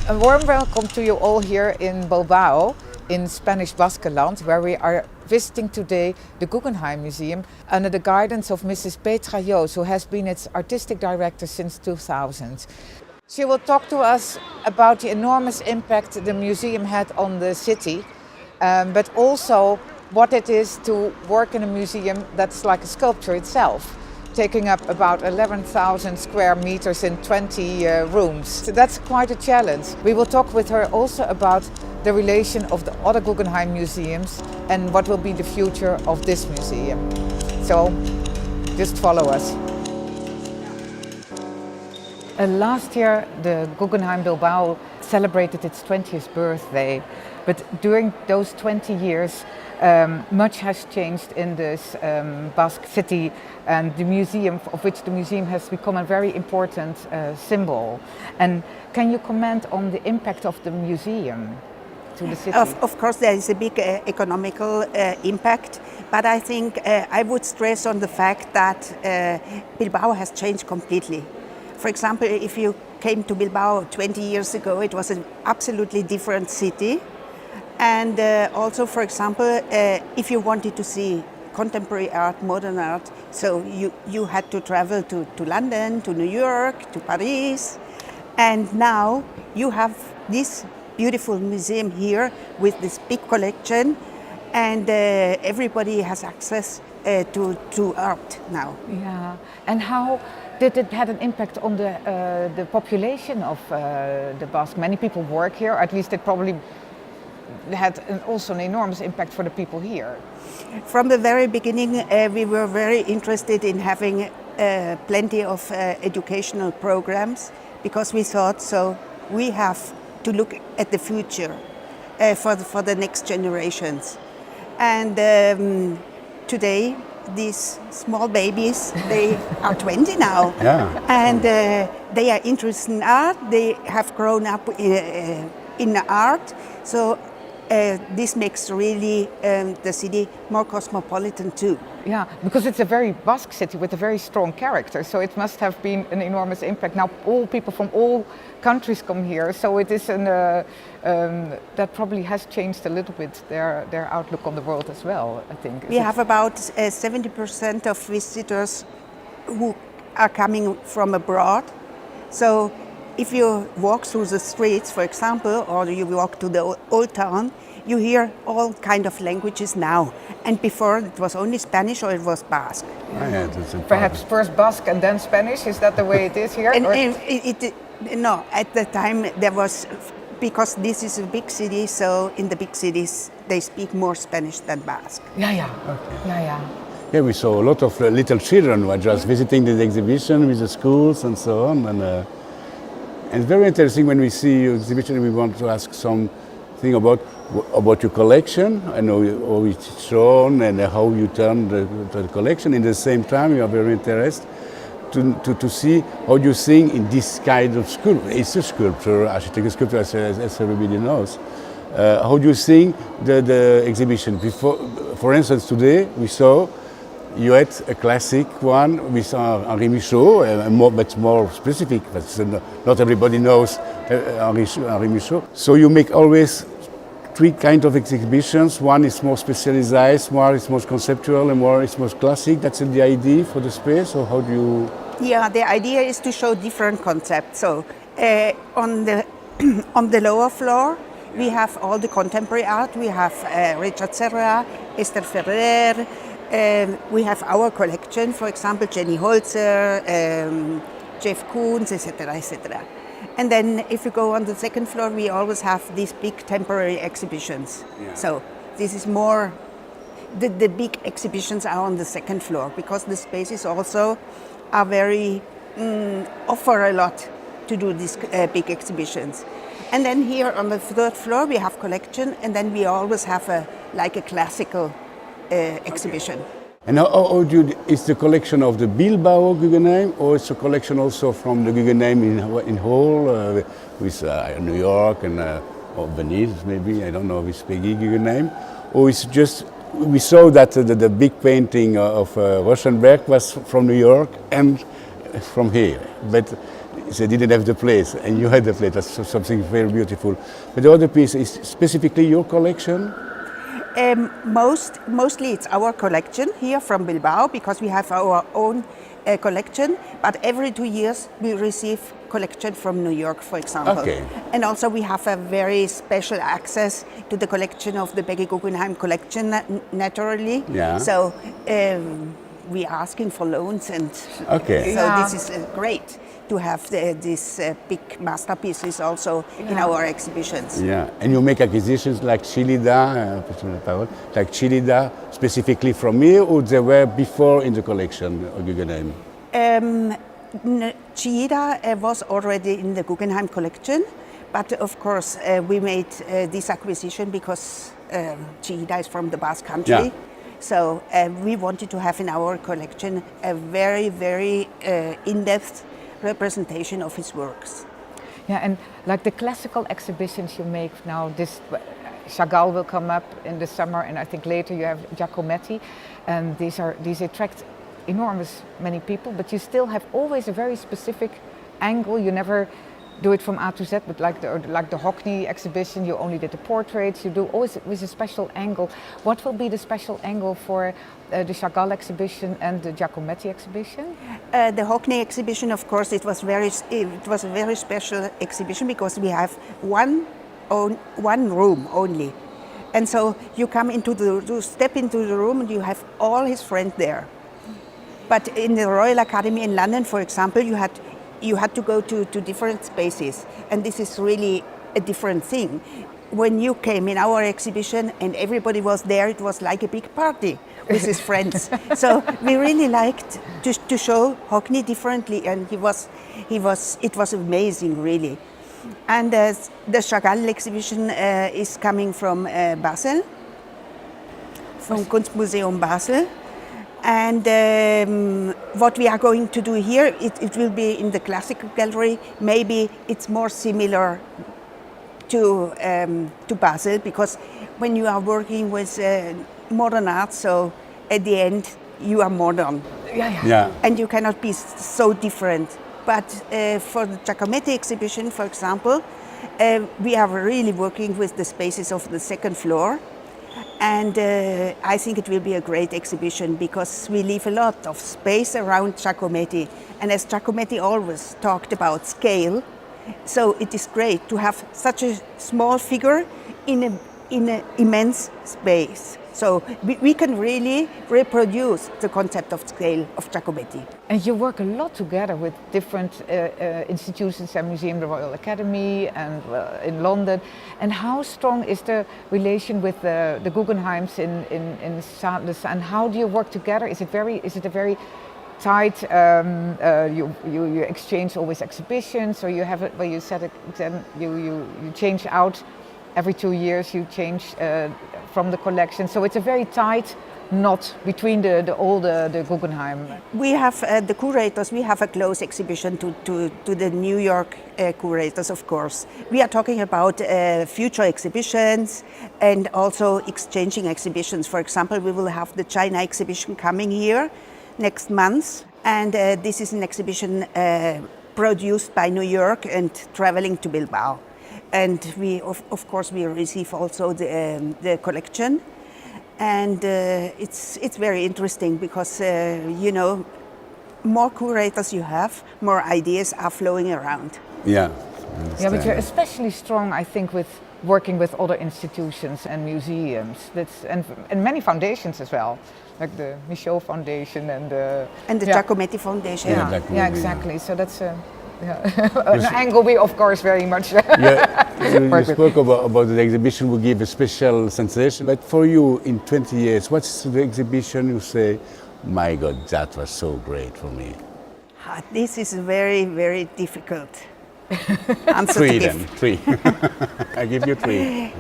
A warm welcome to you all here in Bilbao, in Spanish Baskeland, where we are visiting today the Guggenheim Museum under the guidance of Mrs Petra Joos, who has been its artistic director since 2000. She will talk to us about the enormous impact the museum had on the city, but also what it is to work in a museum that's like a sculpture itself, taking up about 11,000 square meters in 20 rooms. So that's quite a challenge. We will talk with her also about the relation of the other Guggenheim museums and what will be the future of this museum. So just follow us. Last year the Guggenheim Bilbao celebrated its 20th birthday, but during those 20 years much has changed in this Basque city, and the museum, of which the museum has become a very important symbol. And can you comment on the impact of the museum to the city? Of course, there is a big economical impact, but I think I would stress on the fact that Bilbao has changed completely. For example, if you came to Bilbao 20 years ago, it was an absolutely different city. And also, for example, if you wanted to see contemporary art, modern art, so you had to travel to London, to New York, to Paris. And now you have this beautiful museum here with this big collection, and everybody has access to art now. Yeah, and how did it have an impact on the population of the Basque? Many people work here, at least it probably had also an enormous impact for the people here. From the very beginning, we were very interested in having plenty of educational programs, because we thought so we have to look at the future for the next generations. And today, these small babies, they are 20 now, and they are interested in art. They have grown up in art, so this makes really the city more cosmopolitan too. Yeah, because it's a very Basque city with a very strong character, so it must have been an enormous impact. Now all people from all countries come here, so it is that probably has changed a little bit their outlook on the world as well, I think. We have about 70% of visitors who are coming from abroad. So if you walk through the streets, for example, or you walk to the old town, you hear all kind of languages now. And before it was only Spanish or it was Basque. Perhaps first Basque and then Spanish, is that the way it is here? No, at the time there was, because this is a big city, so in the big cities they speak more Spanish than Basque. Yeah, we saw a lot of little children who were just visiting the exhibition with the schools and so on. And it's very interesting when we see your exhibition. We want to ask something about your collection and how it's shown and how you turn the collection. In the same time, we are very interested to see how you think in this kind of sculpture. It's a sculpture, architectural sculpture, as everybody knows. How do you think the exhibition? Before, for instance, today we saw you had a classic one with Henri Michaud, but more specific. Not everybody knows Henri Michaud. So you make always three kinds of exhibitions. One is more specialized, one is more conceptual, and one is more classic. That's the idea for the space, or how do you? Yeah, the idea is to show different concepts. So on the lower floor, we have all the contemporary art. We have Richard Serra, Esther Ferrer. We have our collection, for example, Jenny Holzer, Jeff Koons, etc., etc. And then if you go on the second floor, we always have these big temporary exhibitions. Yeah. So this is more, the big exhibitions are on the second floor, because the spaces also are very, offer a lot to do these big exhibitions. And then here on the third floor, we have collection, and then we always have a classical exhibition. And how is the collection of the Bilbao Guggenheim, or is the collection also from the Guggenheim in whole, with New York and or Venice maybe, I don't know, with Peggy Guggenheim, or is it just, we saw that the big painting of Rauschenberg was from New York and from here, but they didn't have the place, and you had the place. That's something very beautiful. But the other piece is specifically your collection? Mostly it's our collection here from Bilbao, because we have our own collection, but every 2 years we receive collection from New York, for example. Okay. And also we have a very special access to the collection of the Peggy Guggenheim collection, naturally. Yeah. So we are asking for loans, and Okay. so Yeah. this is great to have these big masterpieces also in our exhibitions. Yeah, and you make acquisitions like Chilida, like Chilida specifically from here, or they were before in the collection of Guggenheim? Chida was already in the Guggenheim collection, but of course we made this acquisition because Chida is from the Basque Country. Yeah. So we wanted to have in our collection a very, very in-depth representation of his works. Yeah, and like the classical exhibitions you make now, this Chagall will come up in the summer, and I think later you have Giacometti, and these attract enormous many people, but you still have always a very specific angle. You never do it from A to Z, but like the Hockney exhibition, you only did the portraits. You do always with a special angle. What will be the special angle for the Chagall exhibition and the Giacometti exhibition? The Hockney exhibition, of course, it was a very special exhibition because we have one room only, and so you step into the room and you have all his friends there. But in the Royal Academy in London, for example, you had to go to different spaces, and this is really a different thing. When you came in our exhibition and everybody was there, it was like a big party with his friends. So we really liked to show Hockney differently, and it was amazing, really. And the Chagall exhibition is coming from Basel, from Kunstmuseum Basel. And what we are going to do here, it will be in the classical gallery. Maybe it's more similar to Basel, because when you are working with modern art, so at the end you are modern. Yeah. And you cannot be so different. But for the Giacometti exhibition, for example, we are really working with the spaces of the second floor. And I think it will be a great exhibition because we leave a lot of space around Giacometti. And as Giacometti always talked about scale, so it is great to have such a small figure in an immense space. So we can really reproduce the concept of scale of Giacometti. And you work a lot together with different institutions and museums, the Royal Academy and in London. And how strong is the relation with the Guggenheims in Sanders? And how do you work together? Is it a very tight? You exchange always exhibitions, or you have it where you set it, then you change out every 2 years. You change from the collection, so it's a very tight knot between the Guggenheim. We have the curators. We have a close exhibition to the New York curators, of course. We are talking about future exhibitions and also exchanging exhibitions. For example, we will have the China exhibition coming here next month, and this is an exhibition produced by New York and traveling to Bilbao. And we, of course, we receive also the collection. And it's very interesting because, more curators you have, more ideas are flowing around. Yeah. Yeah, but you're especially strong, I think, with working with other institutions and museums. And many foundations as well, like the Michaud Foundation and the Giacometti Foundation. Yeah, exactly. So that's an angle we, of course, very much. You spoke about the exhibition will give a special sensation. But for you, in 20 years, what's the exhibition you say, my God, that was so great for me? This is very, very difficult answer Three to then, give. 3. I give you 3.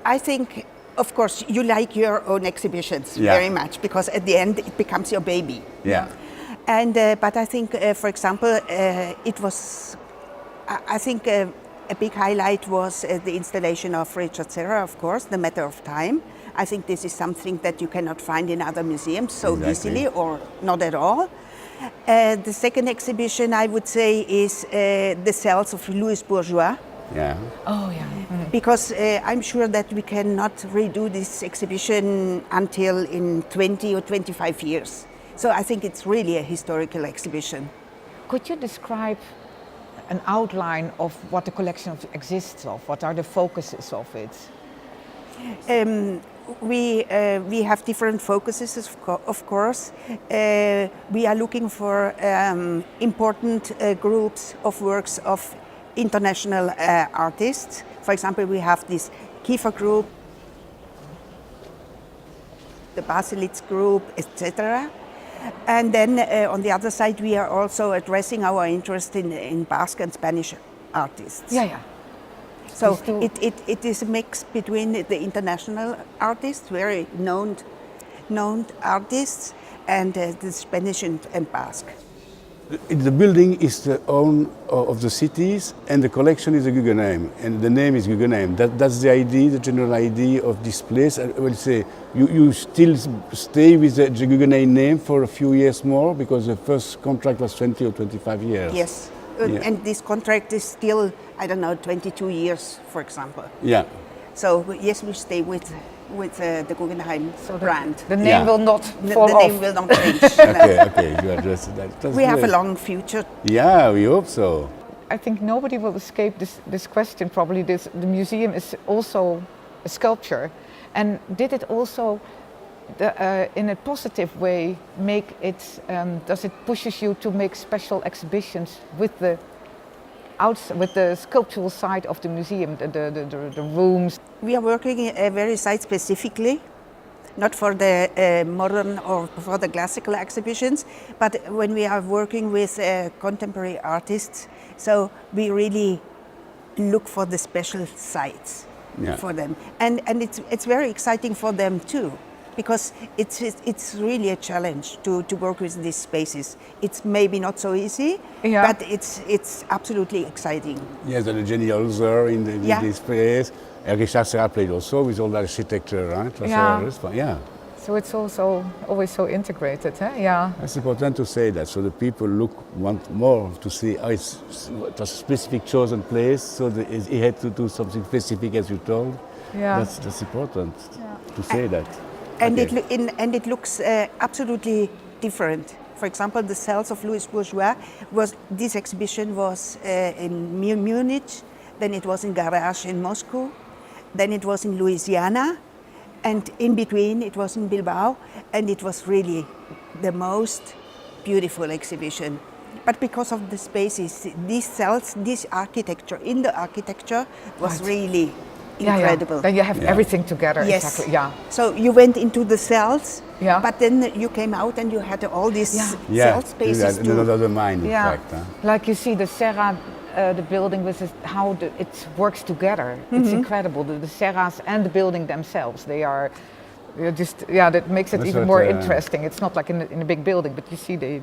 I think, of course, you like your own exhibitions very much because at the end it becomes your baby. Yeah. And but I think, for example, it was. I think a big highlight was the installation of Richard Serra, of course, The Matter of Time. I think this is something that you cannot find in other museums so easily, or not at all. The second exhibition, I would say, is the cells of Louis Bourgeois. Yeah. Oh, yeah. Because I'm sure that we cannot redo this exhibition until in 20 or 25 years. So I think it's really a historical exhibition. Could you describe an outline of what the collection exists of? What are the focuses of it? We have different focuses, of course. We are looking for important groups of works of international artists. For example, we have this Kiefer group, the Baselitz group, etc. And then on the other side, we are also addressing our interest in Basque and Spanish artists. Yeah, yeah. So it is a mix between the international artists, very known artists, and the Spanish and Basque. The building is the own of the cities, and the collection is the Guggenheim, and the name is Guggenheim. That's the idea, the general idea of this place. I will say, you still stay with the Guggenheim name for a few years more, because the first contract was 20 or 25 years. Yes, Yeah. and this contract is still, I don't know, 22 years, for example. Yeah. So yes, we stay with the Guggenheim brand. The name Yeah. will not The fall name off. will not change. Okay, you addressed that. That's We have a great. long future. Yeah, we hope so. I think nobody will escape this question probably. The museum is also a sculpture. And did it also, in a positive way, make it, does it pushes you to make special exhibitions with the sculptural side of the museum, the rooms? We are working very site specifically, not for the modern or for the classical exhibitions, but when we are working with contemporary artists, so we really look for the special sites for them, and it's very exciting for them too, because it's really a challenge to work with these spaces. It's maybe not so easy, but it's absolutely exciting. Yes, and Jenny Holzer in this place. Richard Serra played also with all the architecture, right? Yeah. So it's also always so integrated, eh? Yeah. It's important to say that, so the people want more to see how it's a specific chosen place, so he had to do something specific, as you told. Yeah. That's important to say that. And Okay. it looks absolutely different. For example, the cells of Louis Bourgeois this exhibition was in Munich, then it was in Garage in Moscow, then it was in Louisiana, and in between it was in Bilbao, and it was really the most beautiful exhibition. But because of the spaces, these cells, this architecture, in the architecture was really incredible. Yeah. Then you have everything together. Yes. Exactly. Yeah. So you went into the cells, Yeah. but then you came out and you had all these Yeah, cell spaces too. another mind, in Yeah. fact. Huh? Like you see the Serra, the building with how it works together. It's incredible. The Serras and the building themselves, they're just, that makes it That's even what, more interesting. It's not like in a big building, but you see they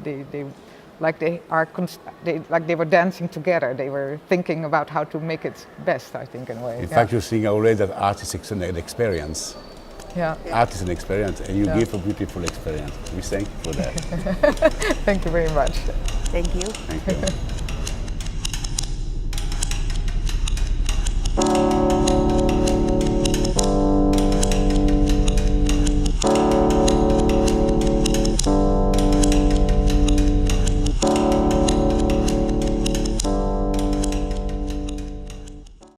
were dancing together. They were thinking about how to make it best, I think, in a way. In fact, you're seeing already that art is an experience. Yeah. Art is an experience, and you give a beautiful experience. We thank you for that. Thank you very much. Thank you. Thank you.